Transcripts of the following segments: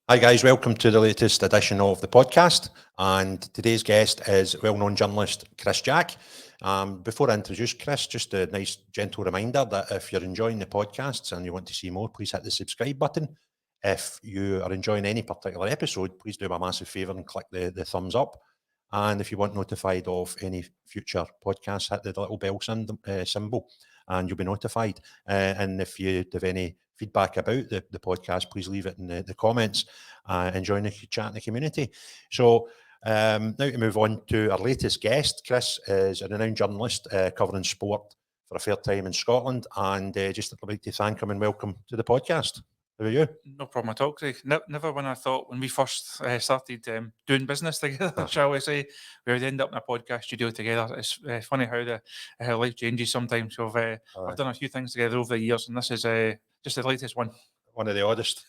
Hi guys, welcome to the latest edition of the podcast. And today's guest is well-known journalist Chris Jack. Before I introduce Chris, just a nice gentle reminder that if you're enjoying the podcasts and you want to see more, please hit the subscribe button. If you are enjoying any particular episode, please do me a massive favour and click the thumbs up. And if you want notified of any future podcasts, hit the little bell symbol and you'll be notified. And if you have any feedback about the podcast, please leave it in the comments and join the chat in the community. So now to move on to our latest guest. Chris is a renowned journalist covering sport for a fair time in Scotland, and just I'd like to thank him and welcome to the podcast. How are you? No problem at all, Craig. Never when I thought when we first started doing business together, shall we say, we would end up in a podcast studio together. It's funny how life changes sometimes. So I've done a few things together over the years, and this is just the latest one. One of the oddest.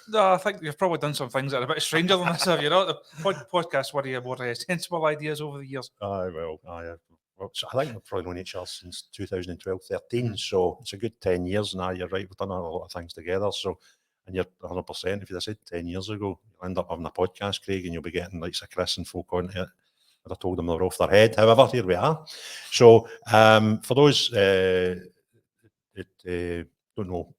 No, I think you've probably done some things that are a bit stranger than this, have you not? The podcast were more sensible ideas over the years. Well, I think we've probably known each other since 2012-13, so it's a good 10 years now. You're right, we've done a lot of things together. So, and you're 100%. If you'd have said 10 years ago, you'll end up having a podcast, Craig, and you'll be getting like Chris and folk on it. I'd have told them they're off their head. However, here we are. So, for those that don't know,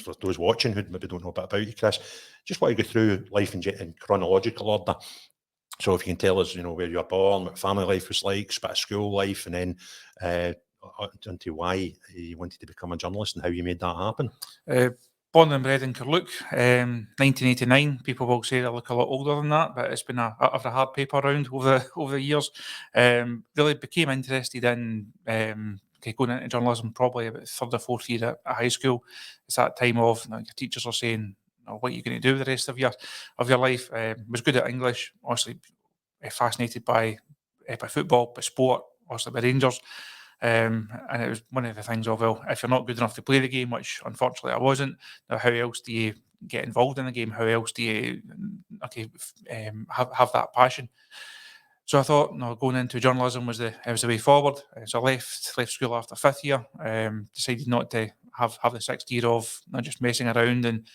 for those watching who maybe don't know a bit about you, Chris, just want to go through life in chronological order. So if you can tell us, where you were born, what family life was like, a bit of school life, and then into why you wanted to become a journalist and how you made that happen. Born and bred in Carluke, 1989. People will say I look a lot older than that, but it's been a hard paper round over the years. Really became interested in going into journalism probably about third or fourth year at high school. It's that time of your teachers are saying, what are you going to do the rest of your life? Was good at English, obviously fascinated by football, by sport, obviously by Rangers. And it was one of the things of, well, if you're not good enough to play the game, which unfortunately I wasn't, now how else do you get involved in the game? How else do you have that passion? So I thought, going into journalism was the way forward. So I left school after fifth year. Decided not to have the sixth year of not just messing around and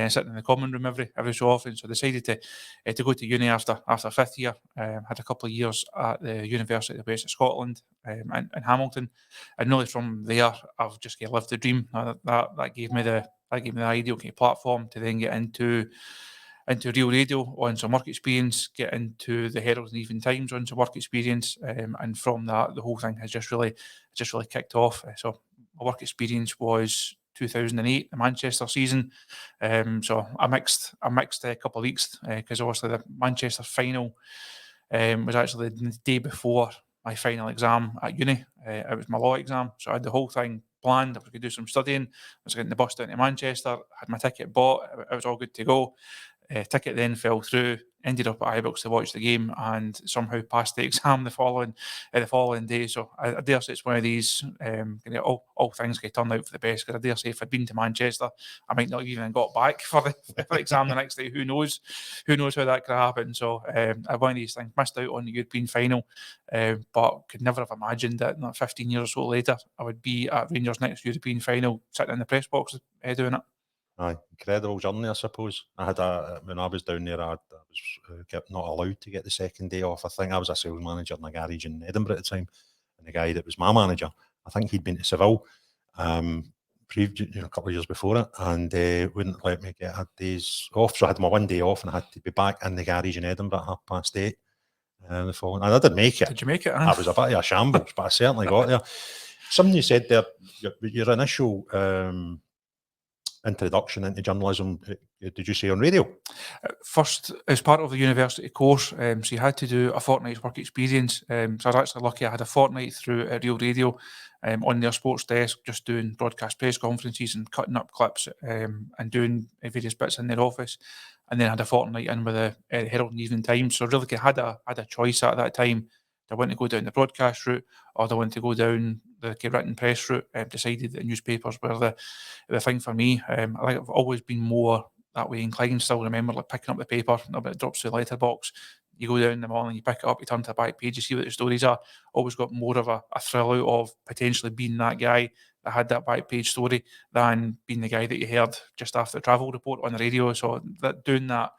sitting in the common room every so often. So I decided to go to uni after fifth year. Had a couple of years at the University of the West of Scotland in Hamilton, and really from there I've just lived the dream. That gave me the ideal platform to then get into Real Radio on some work experience, get into the Herald and Evening Times on some work experience, and from that the whole thing has just really kicked off. So my work experience was 2008, the Manchester season. So I mixed a couple of weeks because obviously the Manchester final was actually the day before my final exam at uni. It was my law exam, so I had the whole thing planned. I was going to do some studying. I was getting the bus down to Manchester. Had my ticket bought. It was all good to go. Ticket then fell through. Ended up at Ibrox to watch the game and somehow passed the exam the following day. So I dare say it's one of these all things get turned out for the best. Because I dare say if I'd been to Manchester, I might not even got back for the exam the next day. Who knows? Who knows how that could happen? So one of these things, missed out on the European final, but could never have imagined that 15 years or so later I would be at Rangers' next European final, sitting in the press box doing it. Incredible journey, I suppose. When I was down there, I was not allowed to get the second day off. I think I was a sales manager in a garage in Edinburgh at the time, and the guy that was my manager, I think he'd been to Seville a couple of years before it, and wouldn't let me get a day's off. So I had my one day off, and I had to be back in the garage in Edinburgh at 8:30 the following. And I didn't make it. Did you make it? I was a bit of a shambles, but I certainly got there. Something you said there, your initial introduction into journalism, did you say on radio? First, as part of the university course, so you had to do a fortnight's work experience. So I was actually lucky I had a fortnight through Real Radio on their sports desk, just doing broadcast press conferences and cutting up clips and doing various bits in their office. And then I had a fortnight in with the Herald and Evening Times. So really I had a choice at that time. Do I want to go down the broadcast route or do I want to go down the written press route? Decided that newspapers were the thing for me. I think I've always been more that way inclined. Still remember picking up the paper, it drops to the letterbox. You go down in the morning, you pick it up, you turn to the back page, you see what the stories are. Always got more of a thrill out of potentially being that guy that had that back page story than being the guy that you heard just after the travel report on the radio. So that doing that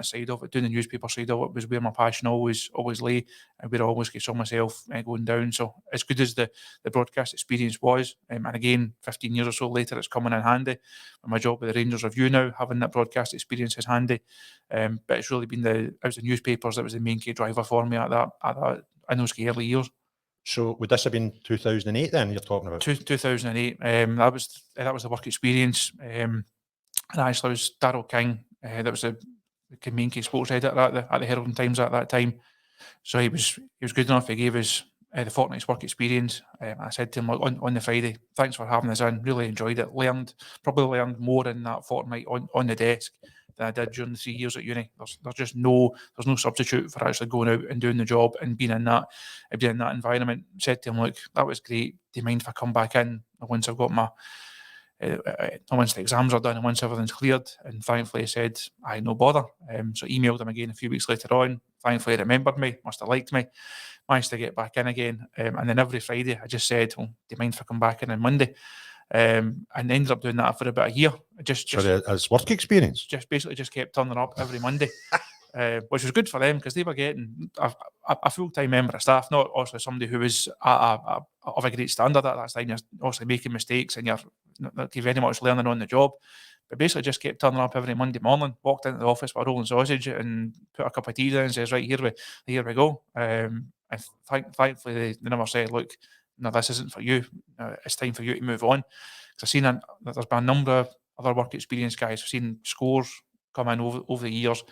side of it, doing the newspaper side of it, was where my passion always lay, and where I always saw myself going down. So as good as the broadcast experience was, and again 15 years or so later, it's coming in handy. My job with the Rangers Review now, having that broadcast experience is handy. But it's really been the newspapers that was the main key driver for me at that in those early years. So would this have been 2008 then you're talking about? 2008. That was the work experience. And actually, it was Darrell King. That was the main key sports editor at the Herald and Times at that time. So he was good enough. He gave us the fortnight's work experience. I said to him on the Friday, "Thanks for having us in. Really enjoyed it. Probably learned more in that fortnight on the desk than I did during the 3 years at uni. There's no substitute for actually going out and doing the job and being in that environment." Said to him, "Look, that was great. Do you mind if I come back in once I've got my once the exams are done and once everything's cleared?" And thankfully he said, "Aye, no bother." So emailed him again a few weeks later on. Thankfully he remembered me, must have liked me, managed to get back in again. And then every Friday I just said, "Well, do you mind if I come back in on Monday?" And ended up doing that for about a year. As work experience? Just kept turning up every Monday. Which was good for them because they were getting a full-time member of staff, not also somebody who was of a great standard at that time. You're obviously making mistakes and you're not very much learning on the job, but basically just kept turning up every Monday morning, walked into the office with a rolling sausage and put a cup of tea down and says, "Right, here we go." And thankfully they never said, "Look, no, this isn't for you. It's time for you to move on." Because I've seen that there's been a number of other work experience guys. I've seen scores come in over the years,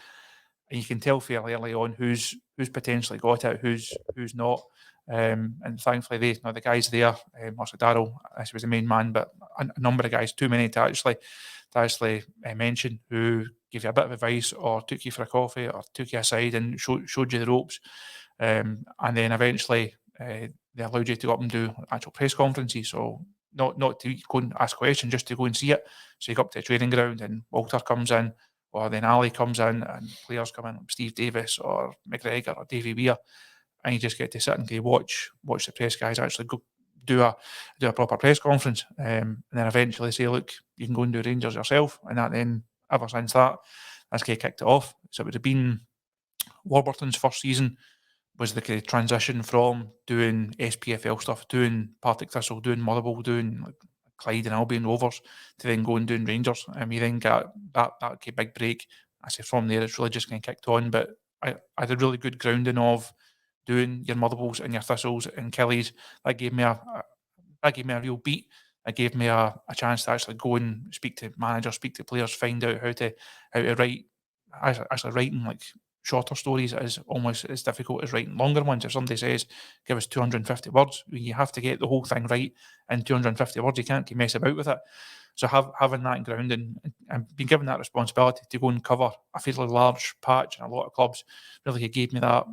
and you can tell fairly early on who's potentially got it, who's not. And thankfully, the guys there, also Darrell, he was the main man, but a number of guys, too many to actually mention, who gave you a bit of advice or took you for a coffee or took you aside and showed you the ropes. And then eventually they allowed you to go up and do actual press conferences. So not to go and ask questions, just to go and see it. So you go up to the training ground and Walter comes in, or then Ali comes in, and players come in, like Steve Davis or McGregor or Davy Weir, and you just get to sit and watch the press guys actually go do a proper press conference, and then eventually say, "Look, you can go and do Rangers yourself." And that then, ever since that's kicked it off. So it would have been Warburton's first season was the kind of transition from doing SPFL stuff, doing Partick Thistle, doing Motherwell, doing like Clyde and Albion Rovers, to then go and doing Rangers. And we then got that big break. I say from there, it's really just kind of kicked on. But I had a really good grounding of doing your Motherwells and your Thistles and Killies. That gave me a real beat. It gave me a chance to actually go and speak to managers, speak to players, find out how to write. Actually, writing like shorter stories is almost as difficult as writing longer ones. If somebody says, "Give us 250 words," you have to get the whole thing right in 250 words. You can't mess about with it. So having that grounding and being given that responsibility to go and cover a fairly large patch in a lot of clubs really gave me that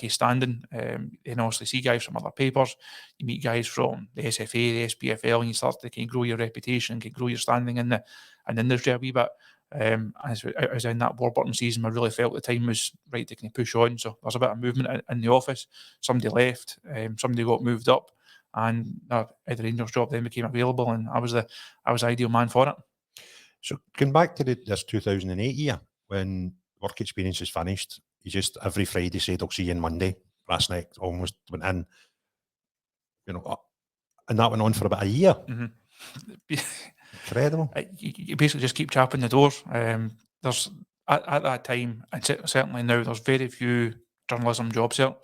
standing. And obviously see guys from other papers, you meet guys from the SFA, the SPFL, and you start to grow your reputation, can grow your standing in the industry a wee bit. As I was in that Warburton season, I really felt the time was right to kind of push on. So there's a bit of movement in the office. Somebody left, somebody got moved up, and the Rangers job then became available, and I was the ideal man for it. So going back to this 2008 year, when work experience is finished, you just every Friday said, "I'll see you on Monday." Last night almost went in, and that went on for about a year. Mm-hmm. Incredible. You basically just keep tapping the doors. There's at that time, and certainly now, there's very few journalism jobs here.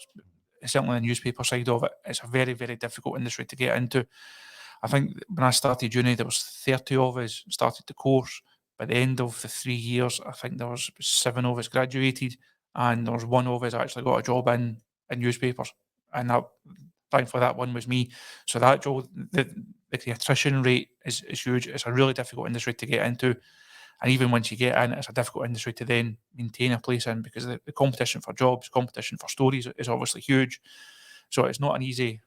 Certainly the newspaper side of it, it's a very, very difficult industry to get into. I think when I started uni, there was 30 of us started the course. By the end of the 3 years, I think there was 7 of us graduated, and there was 1 of us actually got a job in newspapers. And thankfully that one was me. So that job, the attrition rate is huge. It's a really difficult industry to get into. And even once you get in, it's a difficult industry to then maintain a place in, because the competition for jobs, competition for stories is obviously huge. So it's not an easy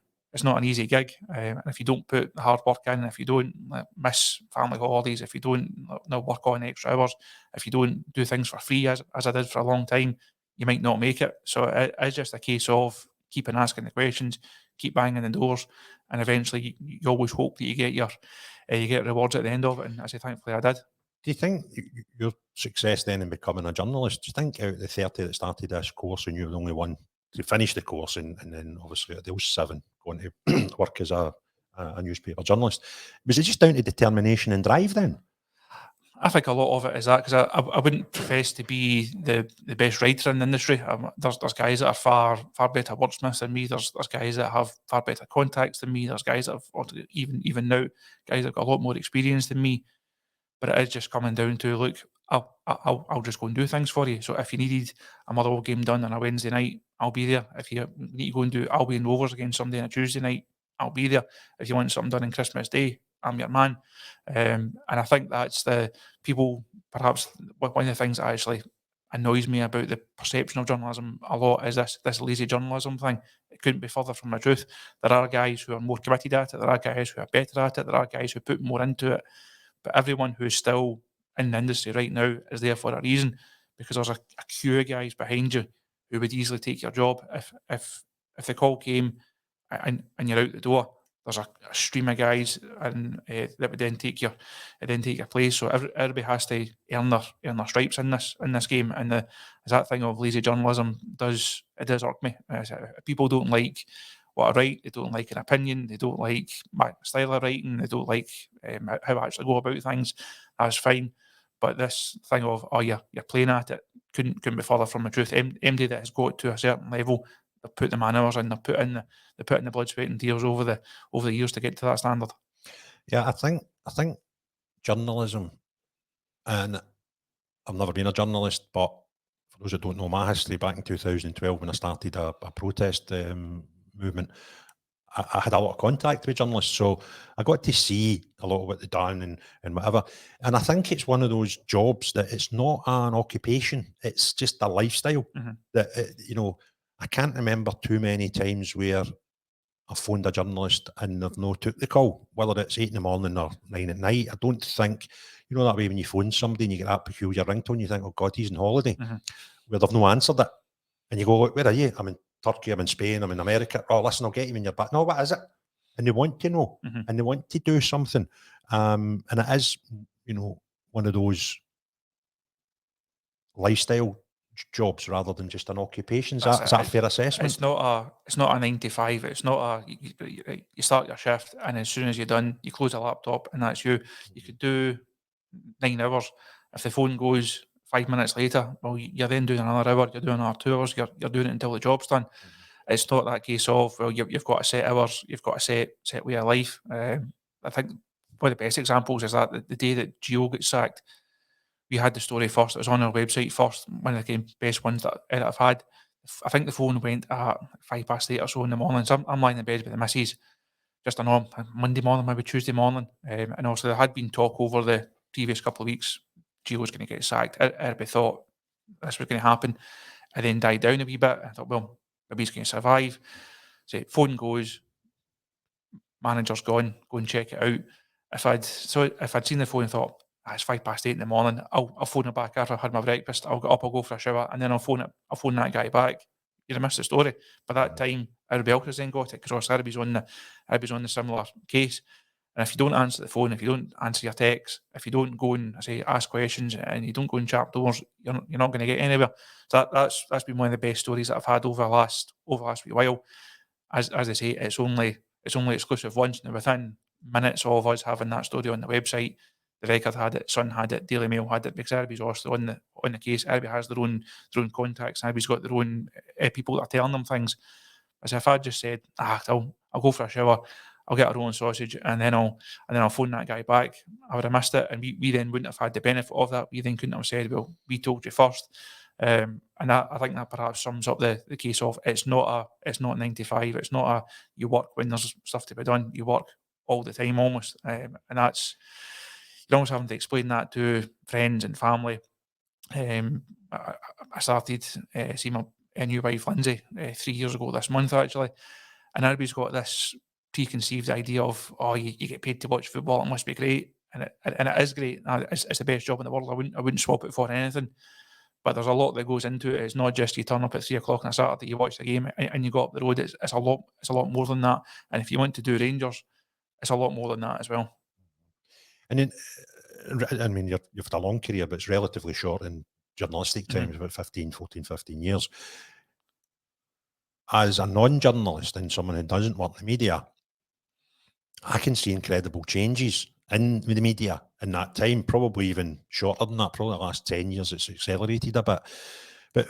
gig. And if you don't put the hard work in, if you don't miss family holidays, if you don't work on extra hours, if you don't do things for free, as I did for a long time, you might not make it. So it's just a case of keeping asking the questions, keep banging the doors, and eventually you always hope that you get rewards at the end of it. And I say, thankfully, I did. Do you think your success then in becoming a journalist, do you think out of the 30 that started this course and you were the only one to finish the course and then obviously those 7 going to work as a newspaper journalist, was it just down to determination and drive then? I think a lot of it is that, because I wouldn't profess to be the best writer in the industry. There's guys that are far better wordsmiths than me. There's guys that have far better contacts than me. There's guys that have, or even now, guys that have got a lot more experience than me. But it is just coming down to, look, I'll just go and do things for you. So if you needed a Motherwell game done on a Wednesday night, I'll be there. If you need to go and do, I'll be in Rovers against somebody on a Tuesday night, I'll be there. If you want something done on Christmas Day, I'm your man. And I think that's the people, perhaps one of the things that actually annoys me about the perception of journalism a lot is this lazy journalism thing. It couldn't be further from the truth. There are guys who are more committed at it. There are guys who are better at it. There are guys who put more into it. But everyone who's still in the industry right now is there for a reason, because there's a queue of guys behind you who would easily take your job if the call came and you're out the door. There's a stream of guys and that would then take your place. So everybody has to earn their stripes in this game. And as that thing of lazy journalism does irk me. People don't like what I write. They don't like an opinion. They don't like my style of writing. They don't like how I actually go about things. That's fine. But this thing of, you're playing at it, couldn't be further from the truth. MD that has got to a certain level, they've put the man hours in, they've put in the blood, sweat and tears over the years to get to that standard. Yeah, I think journalism, and I've never been a journalist, but for those who don't know my history, back in 2012 when I started a protest movement, I had a lot of contact with journalists, so I got to see a lot of what they've done and whatever. And I think it's one of those jobs that it's not an occupation; it's just a lifestyle. Mm-hmm. That I can't remember too many times where I phoned a journalist and they've no took the call, whether it's 8 a.m. or 9 at night. I don't think, that way when you phone somebody and you get that peculiar ringtone, you think, oh God, he's on holiday, Mm-hmm. where they've no answered it. And you go, look, where are you? I'm in Turkey, I'm in Spain, I'm in America. Oh, listen, I'll get you when you're back. No, what is it? And they want to know, Mm-hmm. and they want to do something. And it is, one of those lifestyle jobs rather than just an occupation. Is that a fair assessment? It's not a 9 to 5. It's not you start your shift and as soon as you're done, you close a laptop and that's you. You could do 9 hours. If the phone goes 5 minutes later, well, you're then doing another hour. You're doing another 2 hours. You're doing it until the job's done. It's not that case of, well, you've got a set hours. You've got a set way of life. I think one of the best examples is that the day that Gio gets sacked, we had the story first. It was on our website first. One of the best ones that I've had. I think the phone went at 8:05 or so in the morning. So I'm lying in bed with the missus, just a Monday morning, maybe Tuesday morning. And also there had been talk over the previous couple of weeks, Gio was going to get sacked. Everybody thought this was going to happen. And then died down a wee bit. I thought, well, maybe he's going to survive. So phone goes, manager's gone, go and check it out. If I'd seen the phone and thought, it's 8:05 in the morning, I'll phone her back after I've had my breakfast, I'll get up, I'll go for a shower, and then I'll phone that guy back. You'd have missed the story. By that time, everybody else has then got it, because Arabi's on the similar case. And if you don't answer the phone, if you don't answer your text, if you don't go and ask questions, and you don't go and chat doors, you're not going to get anywhere. So that's been one of the best stories that I've had over the last wee while. As I say, it's only exclusive once. Now, within minutes of us having that story on the website, the Record had it, Sun had it, Daily Mail had it, because everybody's also on the case. Everybody has their own contacts. Everybody's got their own people that are telling them things. As if I just said, I'll go for a shower, I'll get a rolling sausage, and then I'll phone that guy back, I would have missed it, and we then wouldn't have had the benefit of that. We then couldn't have said, well, we told you first. And that, I think that perhaps sums up the case of it's not 9 to 5. It's not a you work when there's stuff to be done. You work all the time almost, and that's, you're almost having to explain that to friends and family. I started seeing my new wife Lindsay 3 years ago this month actually, and everybody's got this preconceived idea of, you get paid to watch football, it must be great, and it is great. It's the best job in the world. I wouldn't swap it for anything. But there's a lot that goes into it. It's not just you turn up at 3 o'clock on a Saturday, you watch the game, and you go up the road. It's a lot more than that. And if you want to do Rangers, it's a lot more than that as well. And then, I mean, you've had a long career, but it's relatively short in journalistic terms, about 15 years. As a non-journalist and someone who doesn't work in the media, I can see incredible changes in the media in that time, probably even shorter than that, probably the last 10 years it's accelerated a bit. But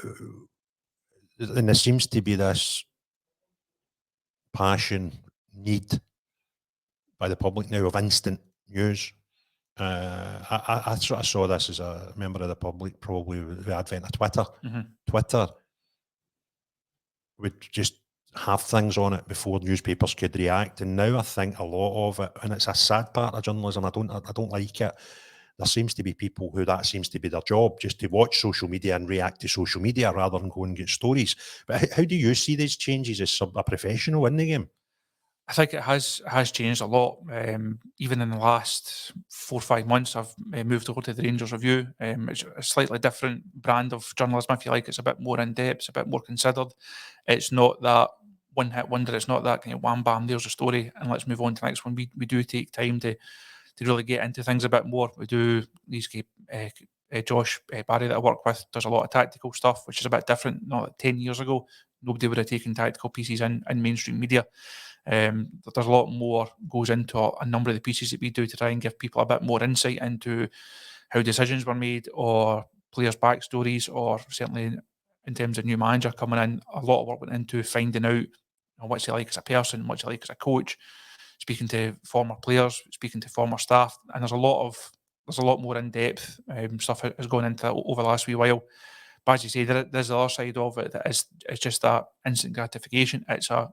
and there seems to be this passion, need by the public now of instant news. I sort of saw this as a member of the public, probably with the advent of Twitter. Twitter would just have things on it before newspapers could react, and now I think a lot of it, and it's a sad part of journalism. I don't like it. There seems to be people who that seems to be their job, just to watch social media and react to social media rather than go and get stories. But how do you see these changes as a professional in the game? I think it has changed a lot. Even in the last 4 or 5 months, I've moved over to the Rangers Review. It's a slightly different brand of journalism, if you like. It's a bit more in depth, it's a bit more considered. It's not that one hit wonder. It's not that kind of wham bam, there's a story, and let's move on to the next one. We do take time to really get into things a bit more. We do these. Josh Barry that I work with does a lot of tactical stuff, which is a bit different. Not like 10 years ago, nobody would have taken tactical pieces in mainstream media. There's a lot more goes into a number of the pieces that we do to try and give people a bit more insight into how decisions were made, or players' backstories, or certainly in terms of new manager coming in, a lot of work went into finding out what's he like as a person, what's he like as a coach, speaking to former players, speaking to former staff, and there's a lot more in-depth stuff has gone into that over the last wee while. But as you say, there's the other side of it that it's just that instant gratification. It's a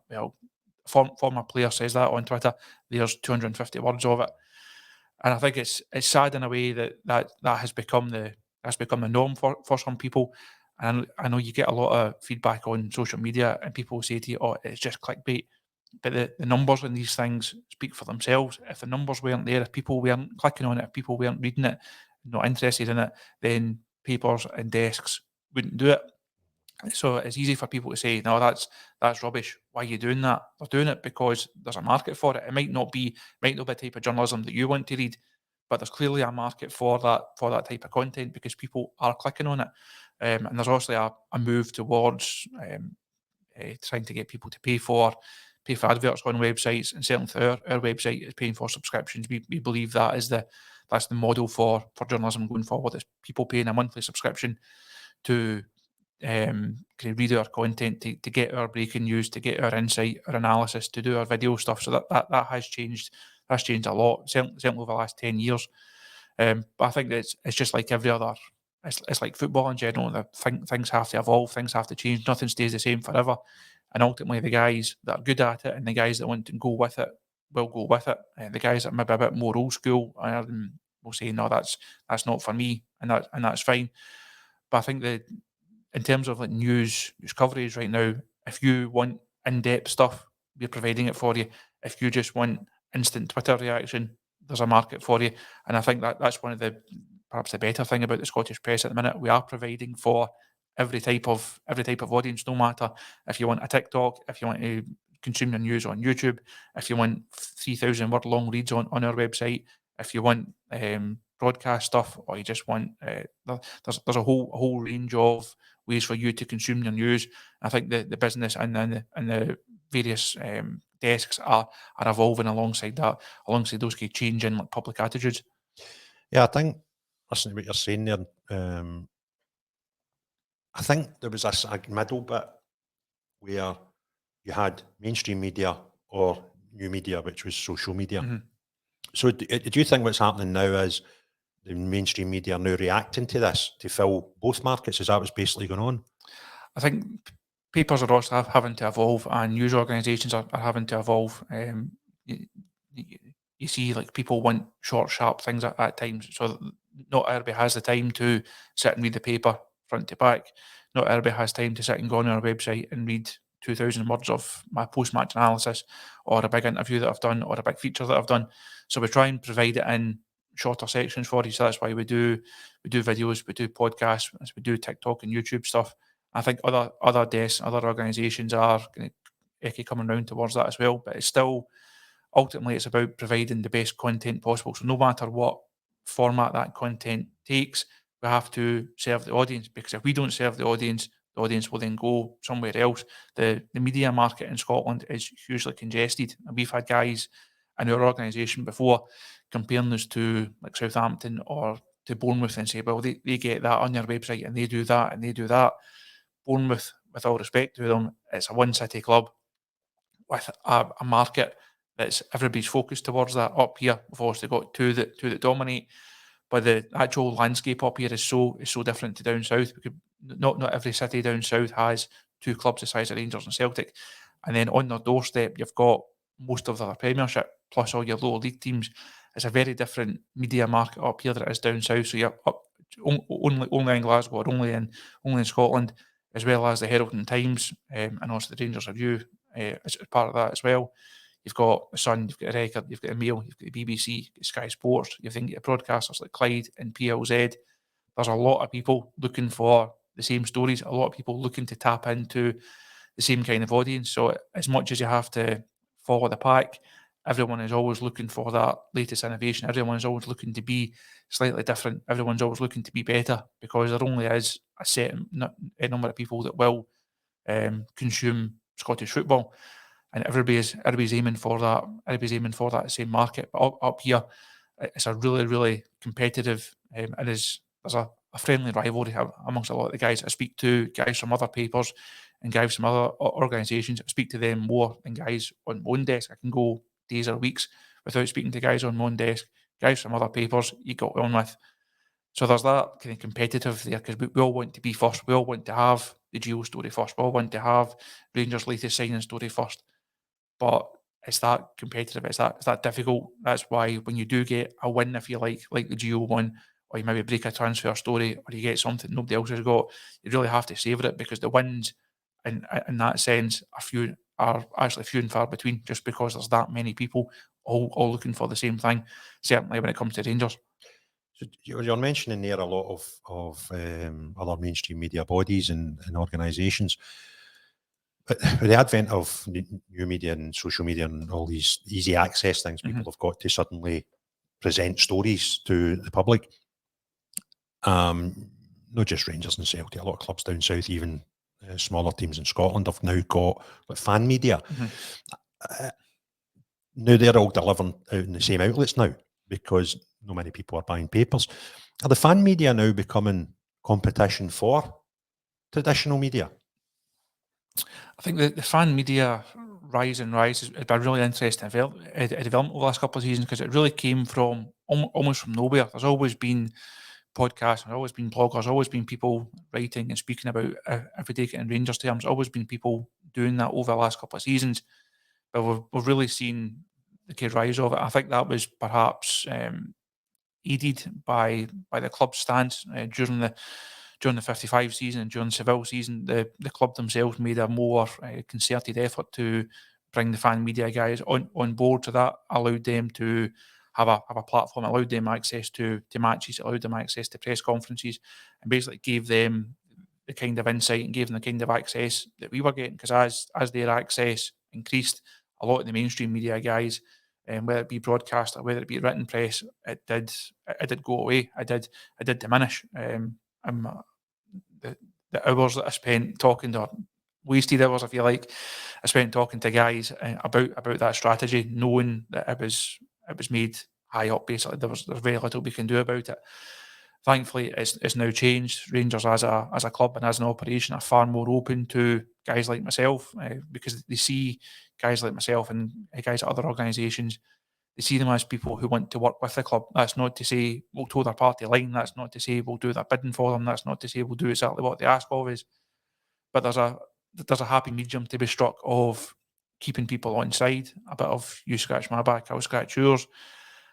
former player says that on Twitter. There's 250 words of it, and I think it's sad in a way that has become the norm for some people. And I know you get a lot of feedback on social media, and people say to you, "Oh, it's just clickbait." But the numbers in these things speak for themselves. If the numbers weren't there, if people weren't clicking on it, if people weren't reading it, not interested in it, then papers and desks wouldn't do it. So it's easy for people to say, "No, that's rubbish. Why are you doing that?" They're doing it because there's a market for it. It might not be the type of journalism that you want to read, but there's clearly a market for that type of content because people are clicking on it. And there's obviously a move towards trying to get people to pay for adverts on websites, and certainly for our website is paying for subscriptions. We believe that's the model for journalism going forward. It's people paying a monthly subscription to kind of read our content, to get our breaking news, to get our insight, our analysis, to do our video stuff. So that has changed. That's changed a lot, certainly over the last 10 years. But I think that it's just like every other. It's like football in general. Things have to evolve, things have to change. Nothing stays the same forever. And ultimately, the guys that are good at it and the guys that want to go with it will go with it. And the guys that are maybe a bit more old school will say, "No, that's not for me," and that's fine. But I think that in terms of like news coverage right now, if you want in-depth stuff, we're providing it for you. If you just want instant Twitter reaction, there's a market for you. And I think that's one of perhaps the better thing about the Scottish press at the minute. We are providing for every type of audience, no matter if you want a TikTok, if you want to consume your news on YouTube, if you want 3,000 word long reads on our website, if you want broadcast stuff, or you just want there's a whole range of ways for you to consume your news. I think the business and the various desks are evolving alongside those kind of changing like public attitudes. Yeah, I think listening to what you're saying there, I think there was a middle bit where you had mainstream media or new media, which was social media. Mm-hmm. So do you think what's happening now is the mainstream media are now reacting to this to fill both markets? Is that what's basically going on? I think papers are also having to evolve, and news organisations are having to evolve. You see, like, people want short, sharp things at times. So not everybody has the time to sit and read the paper front to back. Not everybody has time to sit and go on our website and read 2,000 words of my post-match analysis, or a big interview that I've done, or a big feature that I've done. So we try and provide it in shorter sections for you. So that's why we do videos, we do podcasts, we do TikTok and YouTube stuff. I think other desks, other organisations are kind of coming around towards that as well. But it's still, ultimately, it's about providing the best content possible. So no matter what format that content takes, we have to serve the audience, because if we don't serve the audience will then go somewhere else. The media market in Scotland is hugely congested, and we've had guys in our organisation before comparing us to like Southampton or to Bournemouth and say, well, they get that on their website and they do that and they do that. Bournemouth, with all respect to them, it's a one-city club with a market that's everybody's focused towards that. Up here, we've obviously got two that dominate, but the actual landscape up here is so different to down south, because not every city down south has two clubs the size of Rangers and Celtic, and then on their doorstep you've got most of the Premiership plus all your lower league teams. It's a very different media market up here than it is down south. So you're up only in Glasgow, or only in Scotland, as well as the Herald and Times, and also the Rangers Review as part of that as well. You've got the Sun, you've got the Record, you've got the Mail, you've got the BBC, you've got Sky Sports, you've then got broadcasters like Clyde and PLZ. There's a lot of people looking for the same stories, a lot of people looking to tap into the same kind of audience. So as much as you have to follow the pack, everyone is always looking for that latest innovation. Everyone is always looking to be slightly different. Everyone's always looking to be better, because there only is a set number of people that will consume Scottish football, and everybody's aiming for that. Everybody's aiming for that same market. But up here, it's a really, really competitive. There's a friendly rivalry amongst a lot of the guys I speak to, guys from other papers and guys from other organisations. I speak to them more than guys on my own desk. I can go days or weeks without speaking to guys on my own desk. Guys from other papers you got on with. So there's that kind of competitive there, because we all want to be first. We all want to have the Gio story first. We all want to have Rangers' latest signing story first. But it's that competitive. It's that difficult. That's why when you do get a win, if you like the Gio one, or you maybe break a transfer story, or you get something nobody else has got, you really have to savour it, because the wins in that sense are actually few and far between, just because there's that many people all looking for the same thing, certainly when it comes to Rangers. So you're mentioning there a lot of other mainstream media bodies and organisations. But with the advent of new media and social media and all these easy access things, people have got to suddenly present stories to the public. Not just Rangers and Celtic, a lot of clubs down south, even smaller teams in Scotland, have now got fan media. Now they're all delivering out in the same outlets now, because not many people are buying papers. Are the fan media now becoming competition for traditional media? I think the fan media rise has been a really interesting development over the last couple of seasons, because it really came from almost from nowhere. There's always been podcasts, there's always been bloggers, there's always been people writing and speaking about, if we take it in Rangers terms, there's always been people doing that over the last couple of seasons. But we've really seen the rise of it. I think that was perhaps aided by the club's stance during the 55 season and during the Seville season. The club themselves made a more concerted effort to bring the fan media guys on board. So that allowed them to have a platform, allowed them access to matches, allowed them access to press conferences, and basically gave them the kind of insight and gave them the kind of access that we were getting. Because as their access increased, a lot of the mainstream media guys, whether it be broadcast or whether it be written press, it did go away. It did diminish. The hours that I spent talking, or wasted hours, if you like, I spent talking to guys about that strategy, knowing that it was made high up. Basically, there's very little we can do about it. Thankfully, it's now changed. Rangers as a club and as an operation are far more open to guys like myself, because they see guys like myself and guys at other organisations. They see them as people who want to work with the club. That's not to say we'll toe their party line. That's not to say we'll do their bidding for them. That's not to say we'll do exactly what they ask of us. But there's a happy medium to be struck of keeping people on side. A bit of you scratch my back, I'll scratch yours.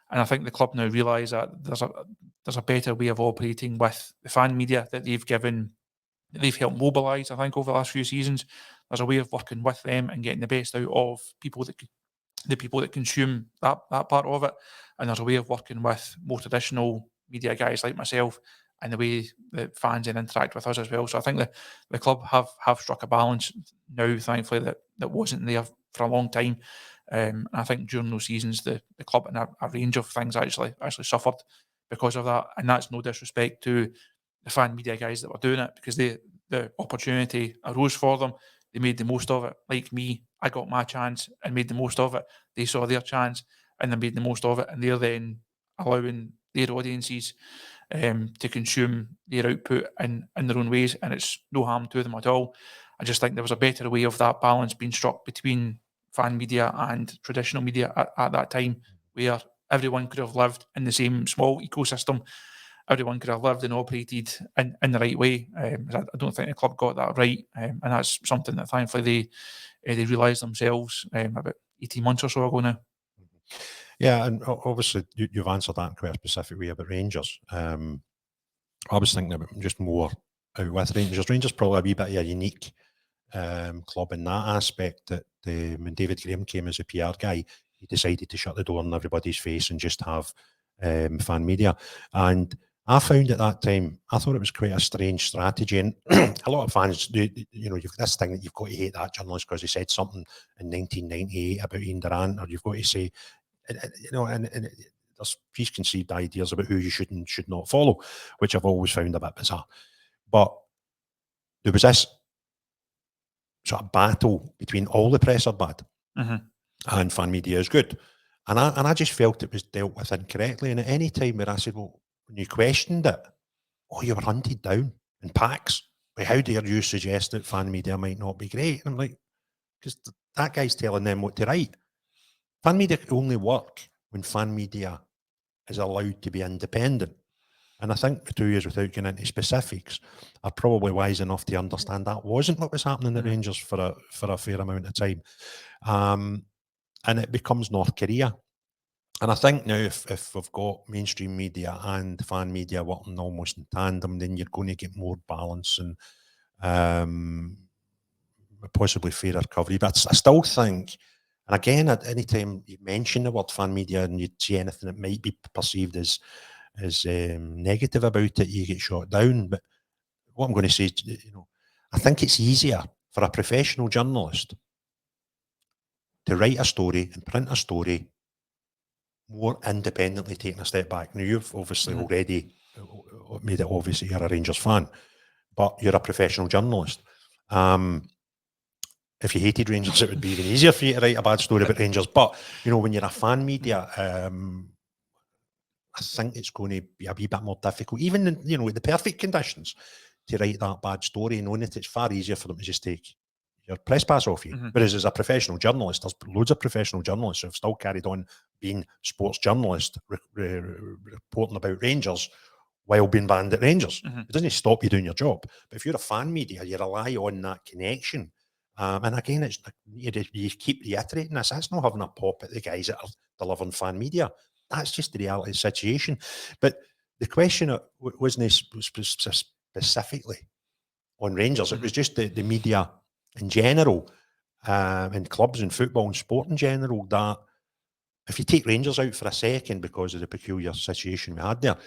And I think the club now realise that there's a better way of operating with the fan media that they've helped mobilise, I think, over the last few seasons. There's a way of working with them and getting the best out of people that the people that consume that part of it, and there's a way of working with more traditional media guys like myself, and the way that fans then interact with us as well. So I think the club have struck a balance now, thankfully, that wasn't there for a long time. And I think during those seasons, the club and a range of things actually suffered because of that. And that's no disrespect to the fan media guys that were doing it, because the opportunity arose for them. They made the most of it. Like me, I got my chance and made the most of it. They saw their chance and they made the most of it, and they're then allowing their audiences to consume their output in their own ways, and it's no harm to them at all. I just think there was a better way of that balance being struck between fan media and traditional media at that time, where everyone could have lived in the same small ecosystem. Everyone could have lived and operated in the right way. I don't think the club got that right, and that's something that thankfully they realised themselves about 18 months or so ago now. Yeah, and obviously you've answered that in quite a specific way about Rangers. I was thinking about just more out with Rangers. Rangers probably a wee bit of a unique club in that aspect, that when David Graham came as a PR guy, he decided to shut the door in everybody's face and just have fan media. And I found at that time, I thought it was quite a strange strategy. And a lot of fans, you've got this thing that you've got to hate that journalist because he said something in 1998 about Ian Durrant, or you've got to say, and there's preconceived ideas about who you should and should not follow, which I've always found a bit bizarre. But there was this sort of battle between all the press are bad and fan media is good. And I just felt it was dealt with incorrectly. And at any time where I said, well, when you questioned it, oh, you were hunted down in packs. But how dare you suggest that fan media might not be great? And I'm like, because that guy's telling them what to write. Fan media can only work when fan media is allowed to be independent. And I think the 2 years, without getting into specifics, are probably wise enough to understand that wasn't what was happening at Rangers for a fair amount of time. And it becomes North Korea. And I think now if we've got mainstream media and fan media working almost in tandem, then you're going to get more balance and possibly fairer coverage. But I still think, and again, at any time you mention the word fan media and you see anything that might be perceived as negative about it, you get shot down. But what I'm going to say, I think it's easier for a professional journalist to write a story and print a story more independently, taking a step back. Now, you've obviously already made it obvious that you're a Rangers fan, but you're a professional journalist. If you hated Rangers, it would be even easier for you to write a bad story about Rangers. But, when you're a fan media, I think it's going to be a wee bit more difficult, even in, with the perfect conditions, to write that bad story, knowing that it's far easier for them to just take your press pass off you. Whereas as a professional journalist, there's loads of professional journalists who have still carried on being sports journalists, reporting about Rangers while being banned at Rangers. It doesn't stop you doing your job. But if you're a fan media, you rely on that connection. And again, it's you keep reiterating this. That's not having a pop at the guys that are delivering fan media. That's just the reality of the situation. But the question wasn't specifically on Rangers. It was just the media in general, and clubs and football and sport in general, that if you take Rangers out for a second because of the peculiar situation we had there,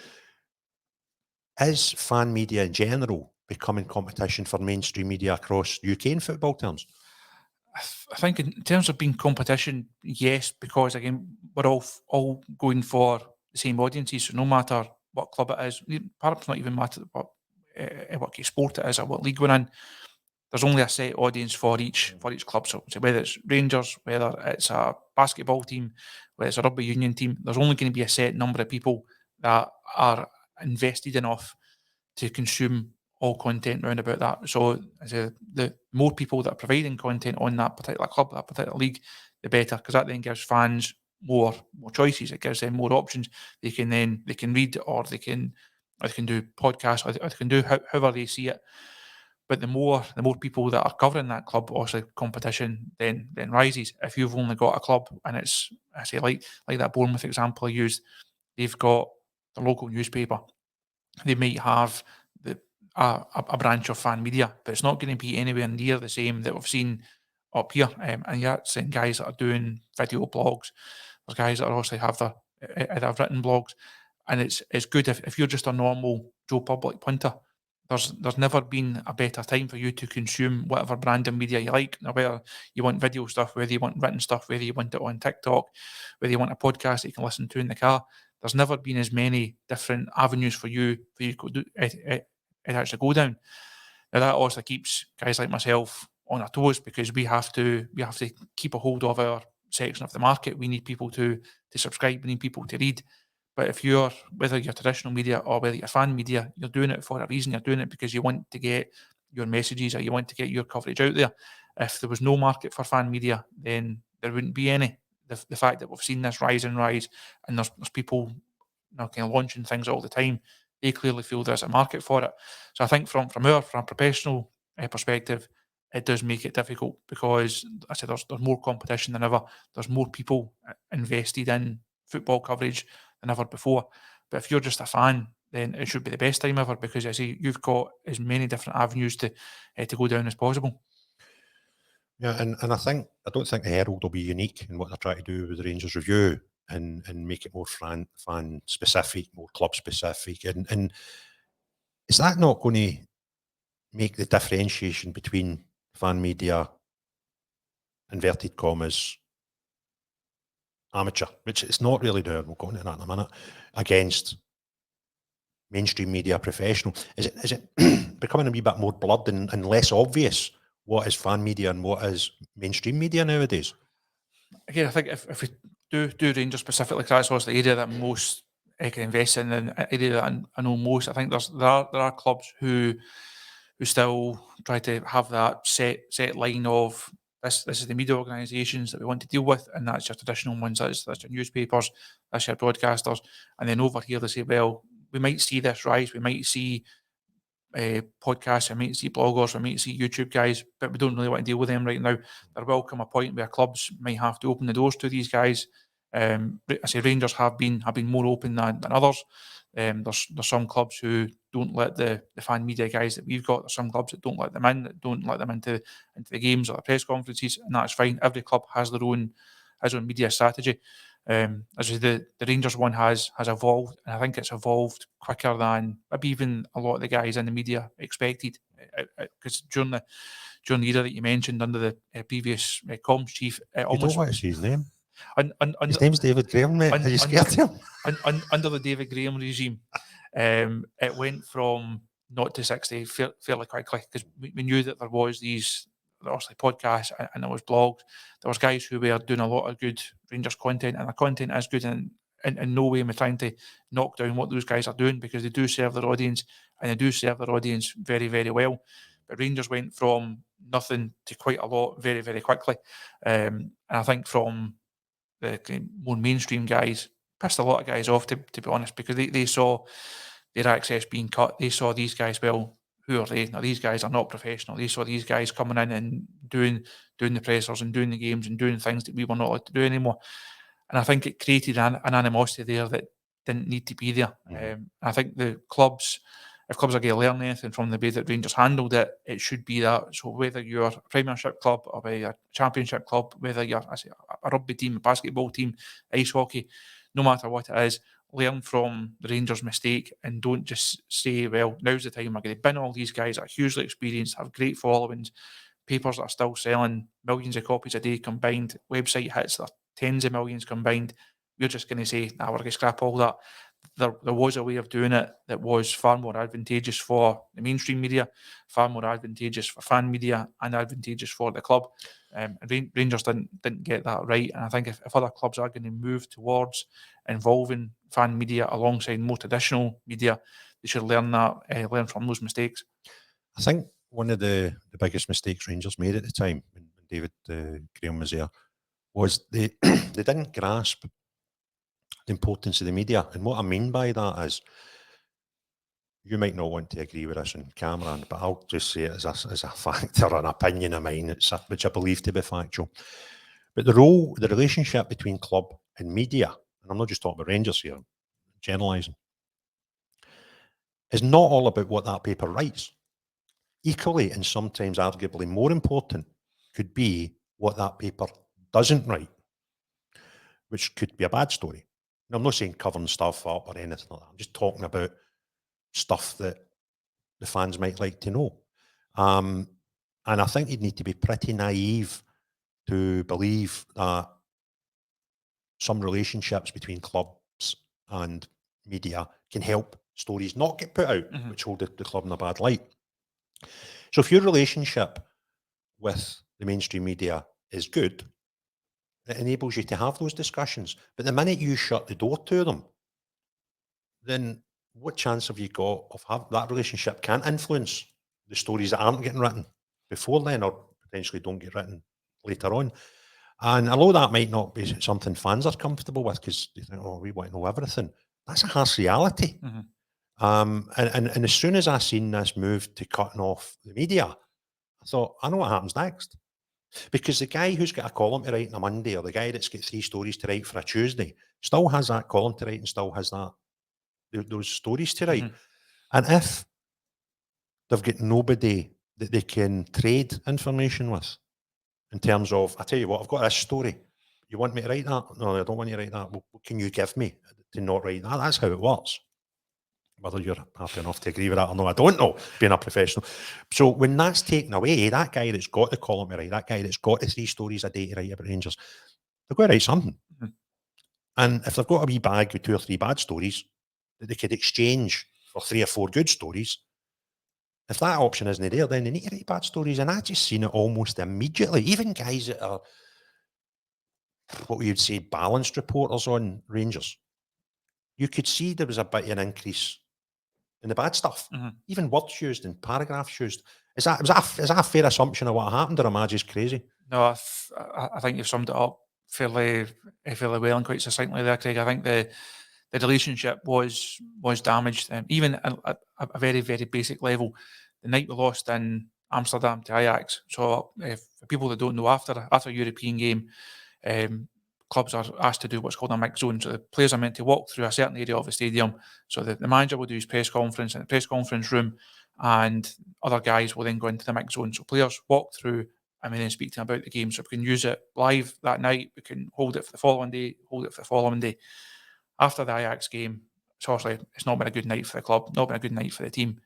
is fan media in general becoming competition for mainstream media across UK in football terms? I think in terms of being competition, yes, because again, we're all going for the same audiences. So no matter what club it is, perhaps not even matter what sport it is or what league we're in, there's only a set audience for each club. So whether it's Rangers, whether it's a basketball team, whether it's a rugby union team, there's only going to be a set number of people that are invested enough to consume all content around about that. So the more people that are providing content on that particular club, that particular league, the better, because that then gives fans more choices. It gives them more options. They can read, or they can do podcasts, or they can do however they see it. But the more people that are covering that club, obviously competition then rises. If you've only got a club, and it's, I say, like that Bournemouth example I used, they've got the local newspaper. They might have a branch of fan media, but it's not going to be anywhere near the same that we've seen up here, and you're seeing guys that are doing video blogs. There's guys that obviously have their written blogs, and it's good if you're just a normal Joe Public punter. There's never been a better time for you to consume whatever brand of media you like. Now, whether you want video stuff, whether you want written stuff, whether you want it on TikTok, whether you want a podcast that you can listen to in the car. There's never been as many different avenues for you to actually go down. Now that also keeps guys like myself on our toes, because we have to keep a hold of our section of the market. We need people to subscribe. We need people to read. But if whether you're traditional media or whether you're fan media, you're doing it for a reason. You're doing it because you want to get your messages or you want to get your coverage out there. If there was no market for fan media, then there wouldn't be any. The fact that we've seen this rise and rise, and there's people kind of launching things all the time, they clearly feel there's a market for it. So I think from a professional perspective, it does make it difficult, because I said there's more competition than ever. There's more people invested in football coverage than ever before. But if you're just a fan, then it should be the best time ever, because I say you've got as many different avenues to go down as possible. Yeah, and I don't think the Herald will be unique in what they're trying to do with the Rangers Review and make it more fan specific, more club specific. And is that not going to make the differentiation between fan media, inverted commas, amateur, which it's not really doing, we'll go into that in a minute, against mainstream media professional? Is it becoming a wee bit more blurred and less obvious what is fan media and what is mainstream media nowadays? Again, I think if we do Rangers specifically, because that's also the area that most can invest in, and area that I know most, I think there are clubs who still try to have that set line of this is the media organisations that we want to deal with, and that's your traditional ones, that's your newspapers, that's your broadcasters, and then over here they say, well, we might see this rise, we might see podcasts, we might see bloggers, we might see YouTube guys, but we don't really want to deal with them right now. There will come a point where clubs might have to open the doors to these guys. I say Rangers have been more open than others. There's some clubs who don't let the fan media guys that we've got. There's some clubs that don't let them in, that don't let them into the games or the press conferences, and that's fine. Every club has their own media strategy. As the Rangers one has evolved, and I think it's evolved quicker than maybe even a lot of the guys in the media expected. Because during the era that you mentioned under the previous comms chief, You don't want to see his name. His Under, name's David Graham, mate. Are you scared of him? under the David Graham regime, it went from 0 to 60 fairly quickly, because we knew that there was these obviously podcasts and there was blogs. There was guys who were doing a lot of good Rangers content, and the content is good, and in no way am I trying to knock down what those guys are doing, because they do serve their audience, and they do serve their audience very, very well. But Rangers went from nothing to quite a lot very, very quickly. And I think from the more mainstream guys, pissed a lot of guys off, to be honest, because they saw their access being cut. They saw these guys, well, who are they? Now, these guys are not professional. They saw these guys coming in and doing the pressers and doing the games and doing things that we were not allowed to do anymore. And I think it created an animosity there that didn't need to be there. I think the clubs, if clubs are going to learn anything from the way that Rangers handled it, it should be that. So whether you're a Premiership club or whether you're a Championship club, whether you're a rugby team, a basketball team, ice hockey, no matter what it is, learn from the Rangers' mistake and don't just say, well, now's the time we're going to bin all these guys that are hugely experienced, have great followings, papers that are still selling millions of copies a day combined, website hits that are tens of millions combined. We're just going to say, we're going to scrap all that. There was a way of doing it that was far more advantageous for the mainstream media, far more advantageous for fan media, and advantageous for the club. And Rangers didn't get that right. And I think if other clubs are going to move towards involving fan media alongside more traditional media, they should learn from those mistakes. I think one of the biggest mistakes Rangers made at the time, when David Graham was there, was they didn't grasp the importance of the media. And what I mean by that is, you might not want to agree with us in Cameron, but I'll just say it as a fact or an opinion of mine, which I believe to be factual. But the relationship between club and media, and I'm not just talking about Rangers here, generalising, is not all about what that paper writes. Equally, and sometimes arguably more important, could be what that paper doesn't write, which could be a bad story. Now, I'm not saying covering stuff up or anything like that. I'm just talking about stuff that the fans might like to know. And I think you'd need to be pretty naive to believe that some relationships between clubs and media can help stories not get put out, which hold the club in a bad light. So if your relationship with the mainstream media is good, it enables you to have those discussions. But the minute you shut the door to them, then what chance have you got of having that relationship can't influence the stories that aren't getting written before then, or potentially don't get written later on? And although that might not be something fans are comfortable with because they think, oh, we want to know everything, that's a harsh reality. And as soon as I seen this move to cutting off the media, I thought, I know what happens next. Because the guy who's got a column to write on a Monday, or the guy that's got 3 stories to write for a Tuesday, still has that column to write and still has those stories to write. And if they've got nobody that they can trade information with, in terms of, I tell you what, I've got this story. You want me to write that? No, I don't want you to write that. Well, what can you give me to not write that? That's how it works. Whether you're happy enough to agree with that or no, I don't know, being a professional. So when that's taken away, that guy that's got the column to write, that guy that's got the 3 stories a day to write about Rangers, they've got to write something. And if they've got a wee bag with 2 or 3 bad stories that they could exchange for 3 or 4 good stories, if that option isn't there, then they need to write bad stories. And I just seen it almost immediately. Even guys that are, what we would say, balanced reporters on Rangers, you could see there was a bit of an increase in the bad stuff. Even words used and paragraphs used. Is that a fair assumption of what happened, or am I just crazy? No, I think you've summed it up fairly well and quite succinctly there, Craig. I think the relationship was damaged, even at a very, very basic level. The night we lost in Amsterdam to Ajax. So for people that don't know, after a European game, clubs are asked to do what's called a mixed zone. So the players are meant to walk through a certain area of the stadium. So the manager will do his press conference in the press conference room, and other guys will then go into the mixed zone. So players walk through and we then speak to them about the game. So we can use it live that night. We can hold it for the following day, hold it for the following day. After the Ajax game, obviously it's not been a good night for the club, not been a good night for the team.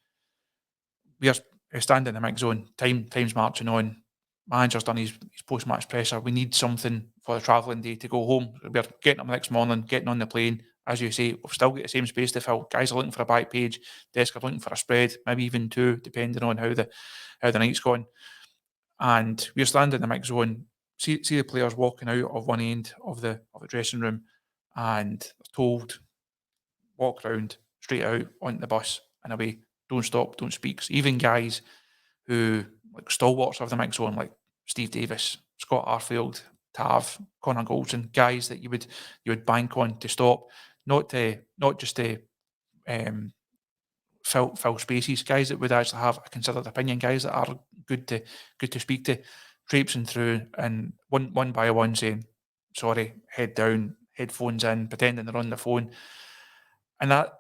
We are standing in the mix zone, time's marching on. Manager's done his post-match presser. We need something for the travelling day to go home. We're getting up the next morning, getting on the plane. As you say, we've still got the same space to fill. Guys are looking for a back page. Desk are looking for a spread, maybe even 2, depending on how the night's gone. And we're standing in the mix zone, see the players walking out of one end of the dressing room, and they're told, walk round, straight out onto the bus and away. Don't stop, don't speak. So even guys who, like stalwarts of the mix zone, like Steve Davis, Scott Arfield, Tav, Connor Goldson, guys that you would bank on to stop, not just to fill spaces, guys that would actually have a considered opinion, guys that are good to speak to, traipsing through and one by one saying, sorry, head down, headphones in, pretending they're on the phone. And that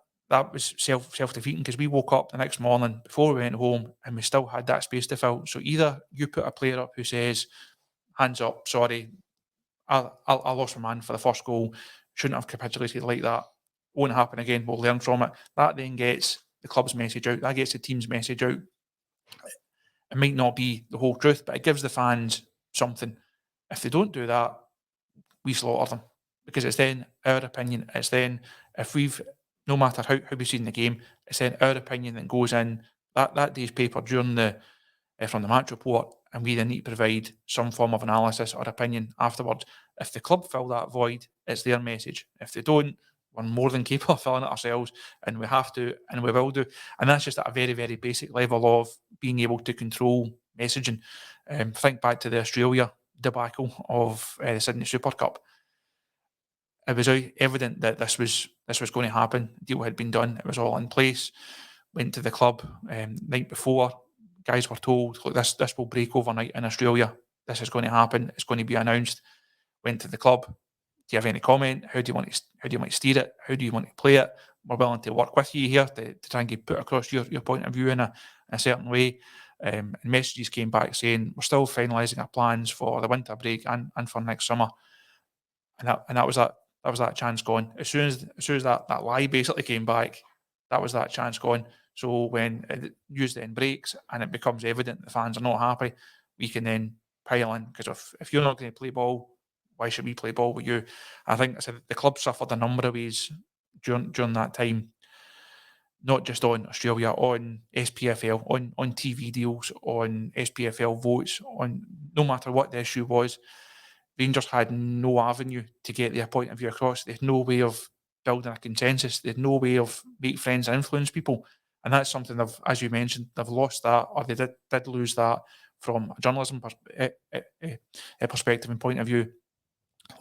was self-defeating, because we woke up the next morning before we went home and we still had that space to fill. So either you put a player up who says, hands up, sorry, I lost my man for the first goal, shouldn't have capitulated like that, won't happen again, we'll learn from it. That then gets the club's message out, that gets the team's message out. It might not be the whole truth, but it gives the fans something. If they don't do that, we slaughter them, because it's then our opinion. It's then, if we've, no matter how we've seen the game, it's then our opinion that goes in that day's paper during from the match report, and we then need to provide some form of analysis or opinion afterwards. If the club fill that void, it's their message. If they don't, we're more than capable of filling it ourselves, and we have to, and we will do. And that's just at a very, very basic level of being able to control messaging. Think back to the Australia debacle of the Sydney Super Cup. It was evident that this was going to happen. The deal had been done. It was all in place. Went to the club night before. Guys were told, look, this will break overnight in Australia. This is going to happen. It's going to be announced. Went to the club. Do you have any comment? How do you want to steer it? How do you want to play it? We're willing to work with you here to try and put across your point of view in a certain way. And messages came back saying, we're still finalising our plans for the winter break and for next summer. And that was that chance gone. As soon as that lie basically came back, that was that chance gone. So when news then breaks and it becomes evident the fans are not happy, we can then pile in, because if you're not going to play ball, why should we play ball with you? I think the club suffered a number of ways during that time, not just on Australia, on SPFL, on TV deals, on SPFL votes, on no matter what the issue was. Rangers had no avenue to get their point of view across. They had no way of building a consensus. They had no way of make friends and influence people. And that's something as you mentioned, they've lost that, or they did lose that from a journalism perspective and point of view.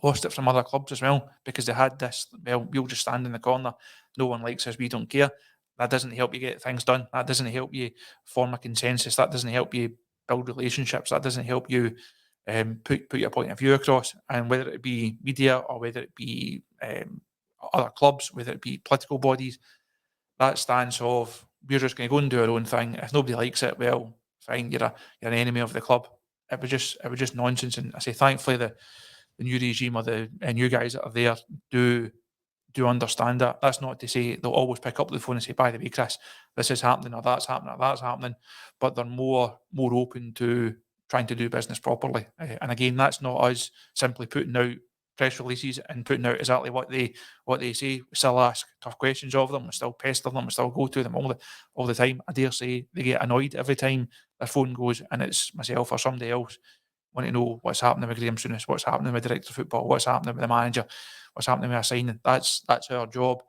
Lost it from other clubs as well, because they had this, well, we'll just stand in the corner. No one likes us, we don't care. That doesn't help you get things done. That doesn't help you form a consensus. That doesn't help you build relationships. That doesn't help you put your point of view across. And whether it be media or whether it be other clubs, whether it be political bodies, that stance of we're just going to go and do our own thing. If nobody likes it, well, fine, you're an enemy of the club. It was just nonsense. And I say, thankfully, the new regime or the new guys that are there do understand that. That's not to say they'll always pick up the phone and say, by the way, Chris, this is happening, or that's happening, or that's happening. But they're more open to trying to do business properly. And again, that's not us simply putting out press releases and putting out exactly what they say. We still ask tough questions of them. We still pester them. We still go to them all the time. I dare say they get annoyed every time their phone goes and it's myself or somebody else want to know what's happening with Graham Souness, what's happening with Director of Football, what's happening with the manager, what's happening with our signing. That's our job.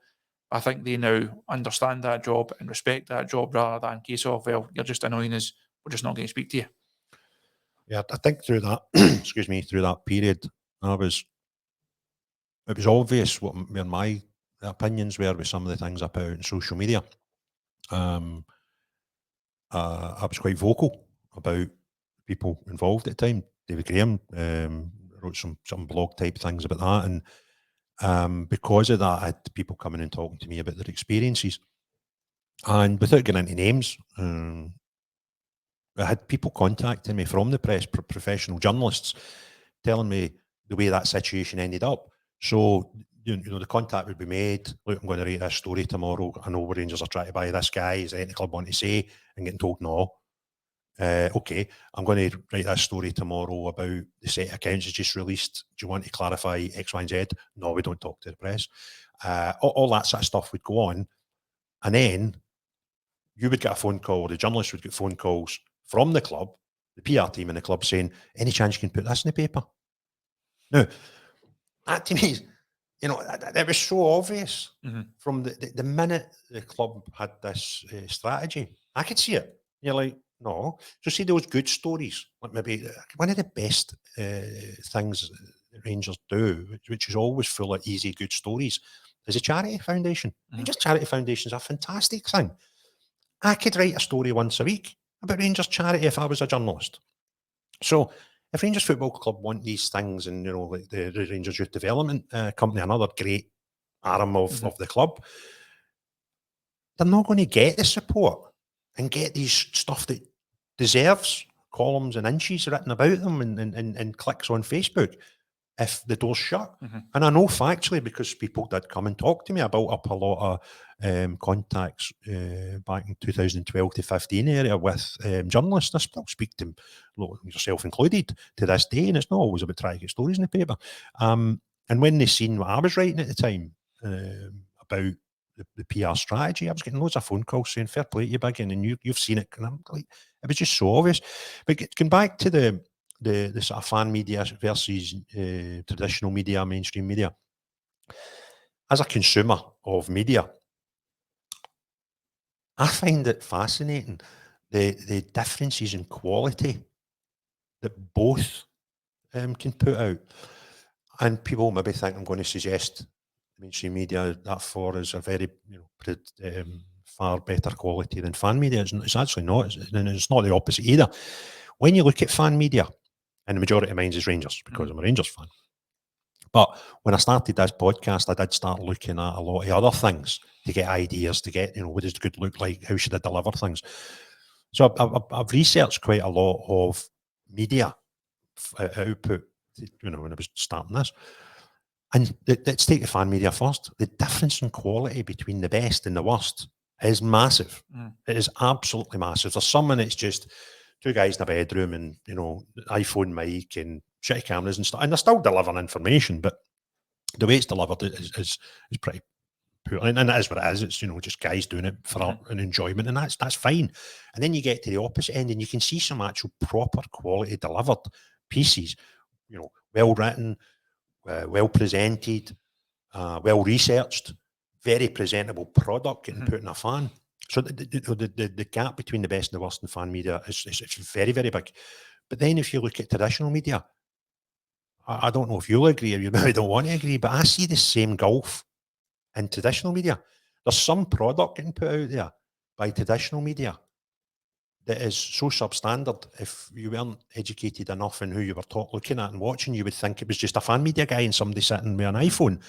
I think they now understand that job and respect that job, rather than case of, well, you're just annoying us, we're just not going to speak to you. Yeah, I think through that, through that period, it was obvious what my opinions were with some of the things I put out on social media. I was quite vocal about people involved at the time. David Graham wrote some blog type things about that, and because of that, I had people coming and talking to me about their experiences. And without getting into names, I had people contacting me from the press, professional journalists, telling me the way that situation ended up. So, the contact would be made. Look, I'm going to write this story tomorrow. I know Rangers are trying to buy this guy. Is there anything the club want to say? And getting told no. Okay, I'm going to write this story tomorrow about the set of accounts is just released. Do you want to clarify X, Y, and Z? No, we don't talk to the press. All that sort of stuff would go on. And then you would get a phone call, or the journalists would get phone calls from the club, the PR team in the club, saying, any chance you can put this in the paper? Now, that to me, it was so obvious from the minute the club had this strategy. I could see it. You're like, no. So see those good stories, like maybe one of the best things that Rangers do, which is always full of easy, good stories, is a charity foundation. Rangers Charity Foundation is a fantastic thing. I could write a story once a week about Rangers charity if I was a journalist. So if Rangers Football Club want these things, and like the Rangers Youth Development Company, another great arm of the club, they're not going to get the support and get these stuff that deserves columns and inches written about them and clicks on Facebook if the door's shut. And I know factually, because people did come and talk to me. I built up a lot of contacts back in 2012 to 15 area with journalists. I still speak to them, yourself included, to this day, and it's not always about trying to get stories in the paper. And when they seen what I was writing at the time about the PR strategy, I was getting loads of phone calls saying, fair play to you, Big, and you've seen it. And I'm like, it was just so obvious. But going back to the sort of fan media versus traditional media, mainstream media. As a consumer of media, I find it fascinating the differences in quality that both can put out. And people maybe think I'm going to suggest mainstream media, that for is a very far better quality than fan media. It's actually not. It's not the opposite either. When you look at fan media, and the majority of mine is Rangers, because I'm a Rangers fan. But when I started this podcast, I did start looking at a lot of other things to get ideas, to get, what does good look like? How should I deliver things? So I've researched quite a lot of media output, when I was starting this. And let's take the fan media first. The difference in quality between the best and the worst is massive. It is absolutely massive. There's some and it's just two guys in a bedroom and, iPhone mic and shitty cameras and stuff. And they're still delivering information, but the way it's delivered is pretty poor. And it is what it is. It's, just guys doing it for an enjoyment, and that's fine. And then you get to the opposite end and you can see some actual proper quality delivered pieces, well written, well presented, well researched, very presentable product getting put in a fan. So the gap between the best and the worst in fan media is very, very big. But then if you look at traditional media, I don't know if you'll agree or you maybe don't want to agree, but I see the same gulf in traditional media. There's some product getting put out there by traditional media that is so substandard. If you weren't educated enough in who you were looking at and watching, you would think it was just a fan media guy and somebody sitting with an iPhone.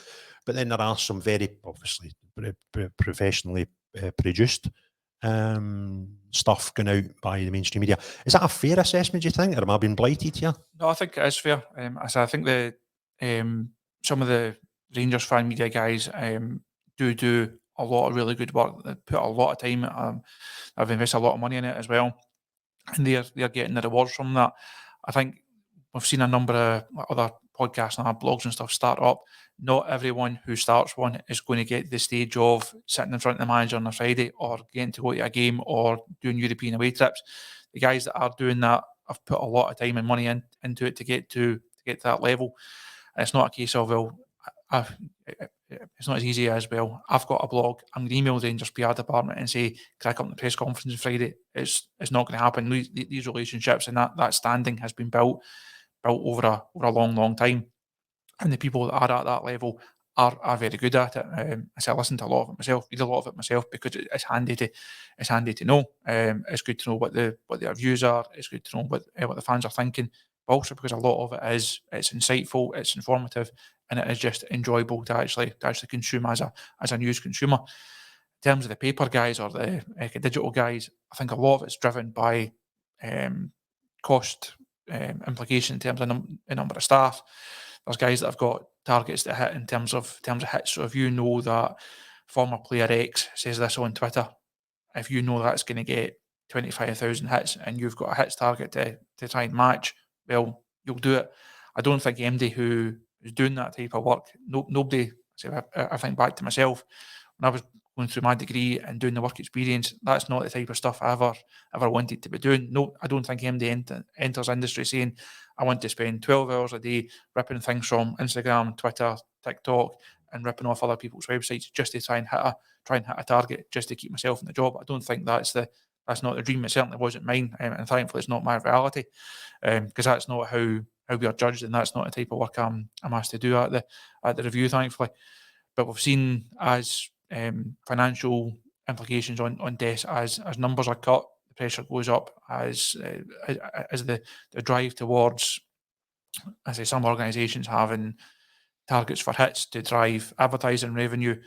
But then there are some very obviously professionally produced stuff going out by the mainstream media. Is that a fair assessment, do you think, or am I being blighted here? No, I think it is fair. I think that some of the Rangers fan media guys do a lot of really good work. They put a lot of time. I've invested a lot of money in it as well, and they're getting the rewards from that. I think we've seen a number of other podcasts and blogs and stuff start up. Not everyone who starts one is going to get to the stage of sitting in front of the manager on a Friday or getting to go to a game or doing European away trips. The guys that are doing that have put a lot of time and money into it to get to that level. And it's not a case of, well, it's not as easy as, well, I've got a blog, I'm going to email the Rangers PR department and say, crack up the press conference on Friday. It's not going to happen. These relationships and that standing has been built over a long, long time. And the people that are at that level are very good at it. I listen to a lot of it myself, read a lot of it myself, because it's handy to know. It's good to know what their views are. It's good to know what the fans are thinking, but also because a lot of it it's insightful, it's informative, and it is just enjoyable to actually consume as a news consumer. In terms of the paper guys or the digital guys, I think a lot of it's driven by cost implication in terms of the number of staff. There's guys that have got targets to hit in terms of hits. So if you know that former player X says this on Twitter, if you know that's going to get 25,000 hits and you've got a hits target to try and match, well, you'll do it. I don't think MD who is doing that type of work, nobody, I think back to myself, when I was going through my degree and doing the work experience, that's not the type of stuff I ever wanted to be doing. No, I don't think MD enters industry saying, I want to spend 12 hours a day ripping things from Instagram, Twitter, TikTok, and ripping off other people's websites just to try and hit a target, just to keep myself in the job. I don't think that's not the dream. It certainly wasn't mine, and thankfully it's not my reality, because that's not how we are judged, and that's not the type of work I'm asked to do at the review, thankfully. But we've seen as financial implications on desks, as numbers are cut, the pressure goes up, as the drive towards, I say, some organisations having targets for hits to drive advertising revenue.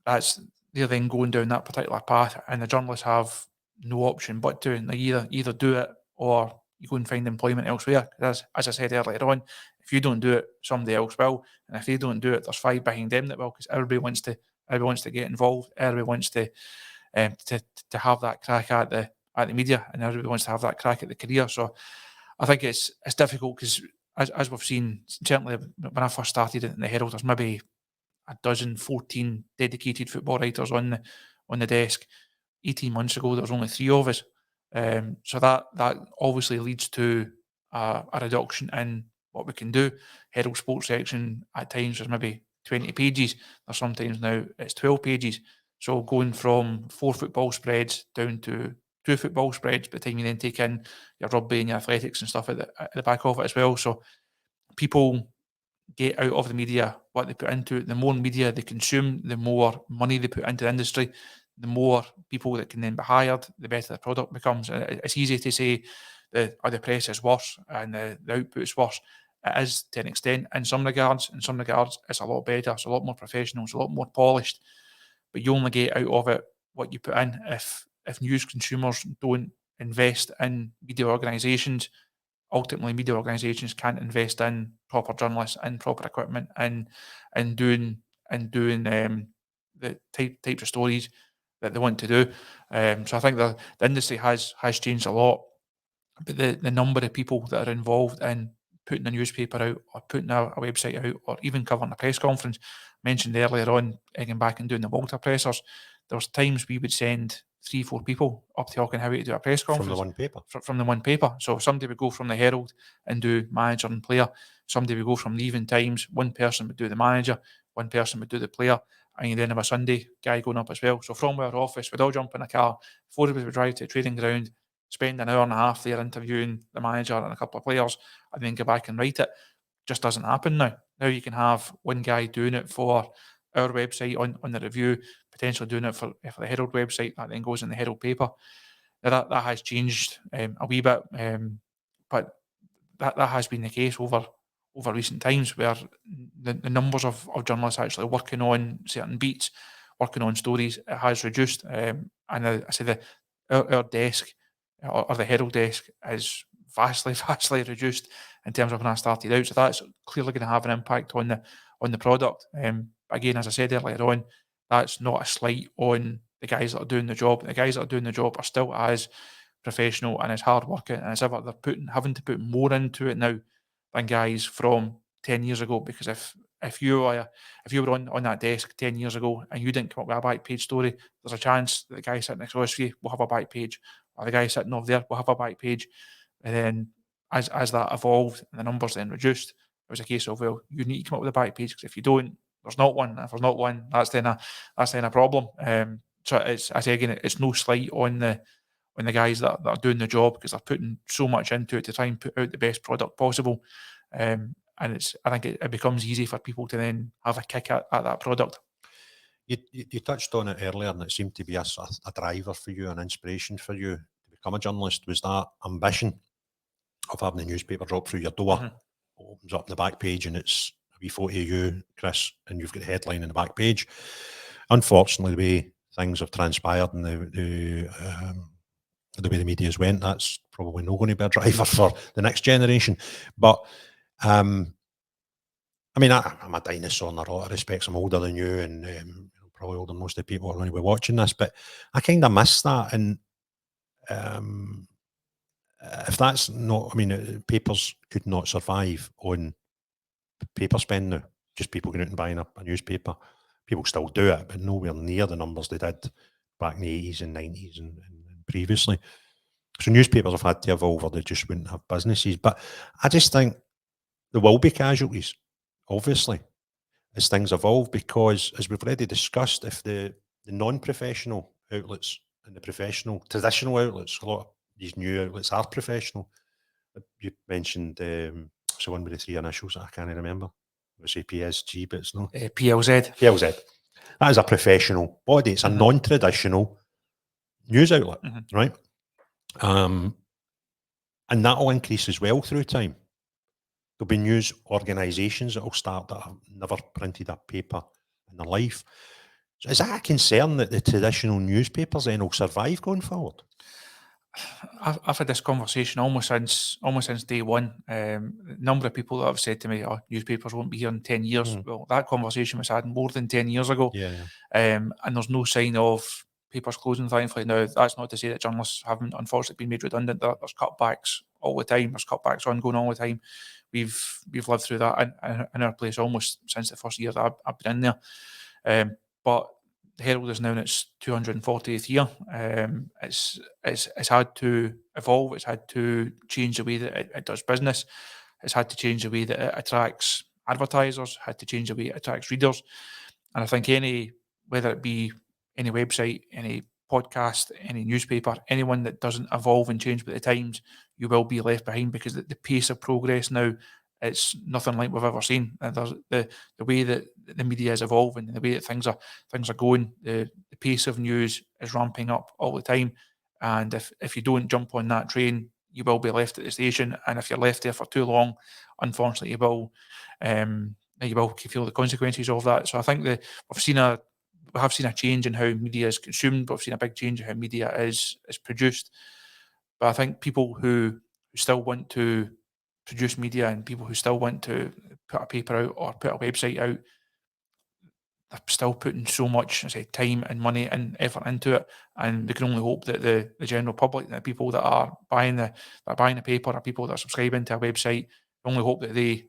They're then going down that particular path, and the journalists have no option but to. They either do it or you go and find employment elsewhere. As I said earlier on, if you don't do it, somebody else will, and if they don't do it, there's five behind them that will, because everybody wants to get involved. Everybody wants to have that crack at the media, and everybody wants to have that crack at the career. So I think it's difficult, because as we've seen, certainly when I first started in the Herald, there's maybe a dozen, 14 dedicated football writers on the desk. 18 months ago, there was only 3 of us. So that obviously leads to a reduction in what we can do. Herald Sports section, at times there's maybe 20 pages. There's sometimes now it's 12 pages. So going from 4 football spreads down to 2 football spreads, by the time you then take in your rugby and your athletics and stuff at the back of it as well. So people get out of the media what they put into it. The more media they consume, the more money they put into the industry, the more people that can then be hired, the better the product becomes. It's easy to say the press is worse and the output is worse. It is to an extent in some regards. In some regards, it's a lot better. It's a lot more professional. It's a lot more polished. But you only get out of it what you put in. If news consumers don't invest in media organisations. Ultimately, media organisations can't invest in proper journalists and proper equipment and doing the types of stories that they want to do. So I think the industry has changed a lot, but the number of people that are involved in putting a newspaper out or putting a website out or even covering a press conference, mentioned earlier on, getting back and doing the Walter pressers, there was times we would send 3-4 people up talking how to do a press conference. From the one paper. From the one paper. So somebody would go from the Herald and do manager and player. Somebody would go from the Evening Times. One person would do the manager. One person would do the player. And you then have a Sunday guy going up as well. So from our office, we'd all jump in a car. 4 of us would drive to the training ground, spend an hour and a half there interviewing the manager and a couple of players, and then go back and write it. Just doesn't happen now. Now you can have one guy doing it for our website on the review, potentially doing it for the Herald website, that then goes in the Herald paper. Now that has changed a wee bit, but that has been the case over recent times, where the numbers of journalists actually working on certain beats, working on stories, it has reduced. And I say our desk or the Herald desk is vastly reduced in terms of when I started out. So that's clearly going to have an impact on the product. Again, as I said earlier on, that's not a slight on the guys that are doing the job. The guys that are doing the job are still as professional and as hard working and as ever. They're having to put more into it now than guys from 10 years ago. Because if you were on that desk 10 years ago and you didn't come up with a back page story, there's a chance that the guy sitting next to us will have a back page, or the guy sitting over there will have a back page. And then as that evolved and the numbers then reduced, it was a case of, well, you need to come up with a back page, because if you don't, there's not one. If there's not one, that's then a problem. So it's no slight on the guys that are doing the job, because they're putting so much into it to try and put out the best product possible. And I think it becomes easy for people to then have a kick at that product. You touched on it earlier, and it seemed to be a driver for you, an inspiration for you to become a journalist, was that ambition of having the newspaper drop through your door. Mm-hmm. Opens up the back page and it's a wee photo of you, Chris, and you've got the headline in the back page. Unfortunately, the way things have transpired and the way the media's went, that's probably not going to be a driver for the next generation. But I'm a dinosaur in a lot of respects. I'm older than you, and probably older than most of the people who are going to be watching this. But I kind of miss that. And if that's not, papers could not survive on paper spend now. Just people going out and buying a newspaper. People still do it, but nowhere near the numbers they did back in the 80s and 90s and previously. So newspapers have had to evolve, or they just wouldn't have businesses. But I just think there will be casualties, obviously, as things evolve, because, as we've already discussed, if the non-professional outlets and the professional, traditional outlets, a lot of these new outlets are professional. You mentioned, so one with the 3 initials that I can't remember. I would say PSG, but it's not. PLZ. PLZ. That is a professional body. It's a non-traditional news outlet, right? And that will increase as well through time. There'll be news organisations that will start that have never printed a paper in their life. So is that a concern that the traditional newspapers then will survive going forward? I've had this conversation almost since day one. A number of people that have said to me, "Oh, newspapers won't be here in 10 years." Well, that conversation was had more than 10 years ago. Yeah. And there's no sign of papers closing, thankfully. Now, that's not to say that journalists haven't unfortunately been made redundant. There's cutbacks all the time. There's cutbacks ongoing all the time. We've lived through that in our place almost since the first year that I've been in there. But the Herald is now in its 240th year. It's had to evolve. It's had to change the way that it does business. It's had to change the way that it attracts advertisers. Had to change the way it attracts readers. And I think whether it be any website, any podcast, any newspaper, anyone that doesn't evolve and change with the times, you will be left behind, because the pace of progress now, it's nothing like we've ever seen. And there's the way that the media is evolving, and the way that things are going, the pace of news is ramping up all the time. And if you don't jump on that train, you will be left at the station. And if you're left there for too long, unfortunately, you will feel the consequences of that. So I think that we have seen a change in how media is consumed, but we've seen a big change in how media is produced. But I think people who still want to produce media and people who still want to put a paper out or put a website out, they're still putting so much, I say, time and money and effort into it, and we can only hope that the general public, the people that are buying the paper, or people that are subscribing to a website, only hope that they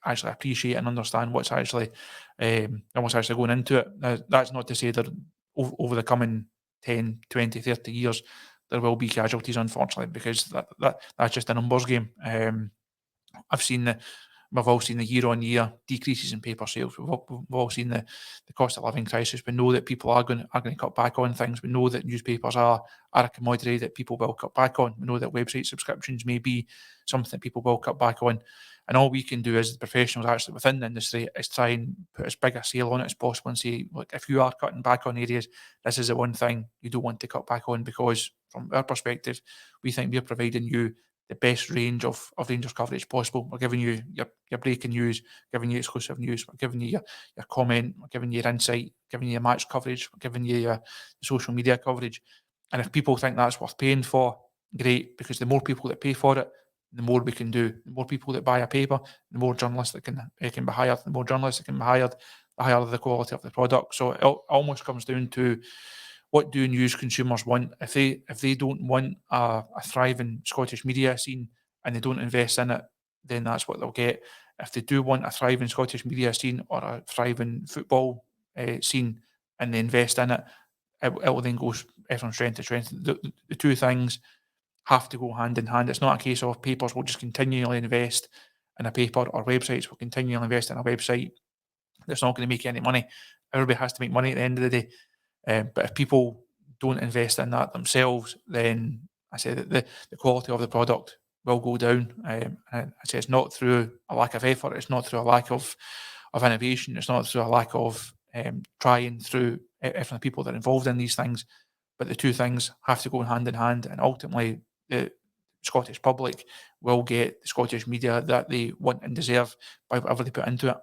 actually appreciate and understand what's actually going into it. Now, that's not to say that over the coming 10, 20, 30 years, there will be casualties, unfortunately, because that's just a numbers game. We've all seen the year-on-year decreases in paper sales. We've all seen the cost of living crisis. We know that people are going to cut back on things. We know that newspapers are a commodity that people will cut back on. We know that website subscriptions may be something that people will cut back on. And all we can do as the professionals actually within the industry is try and put as big a sale on it as possible and say, look, if you are cutting back on areas, this is the one thing you don't want to cut back on, because from our perspective, we think we're providing you the best range of Rangers coverage possible. We're giving you your breaking news, giving you exclusive news, we're giving you your comment, we're giving you your insight, giving you your match coverage, we're giving you your social media coverage. And if people think that's worth paying for, great, because the more people that pay for it, the more we can do. The more people that buy a paper, the more journalists that can be hired. The more journalists that can be hired, the higher the quality of the product. So it almost comes down to, what do news consumers want? If they don't want a thriving Scottish media scene and they don't invest in it, then that's what they'll get. If they do want a thriving Scottish media scene or a thriving football scene and they invest in it, it will then go from strength to strength. The two things have to go hand in hand. It's not a case of papers will just continually invest in a paper, or websites will continually invest in a website that's not going to make any money. Everybody has to make money at the end of the day. But if people don't invest in that themselves, then I say that the quality of the product will go down. And I say it's not through a lack of effort, it's not through a lack of innovation, it's not through a lack of trying through from the people that are involved in these things. But the two things have to go hand in hand, and ultimately the Scottish public will get the Scottish media that they want and deserve by whatever they put into it.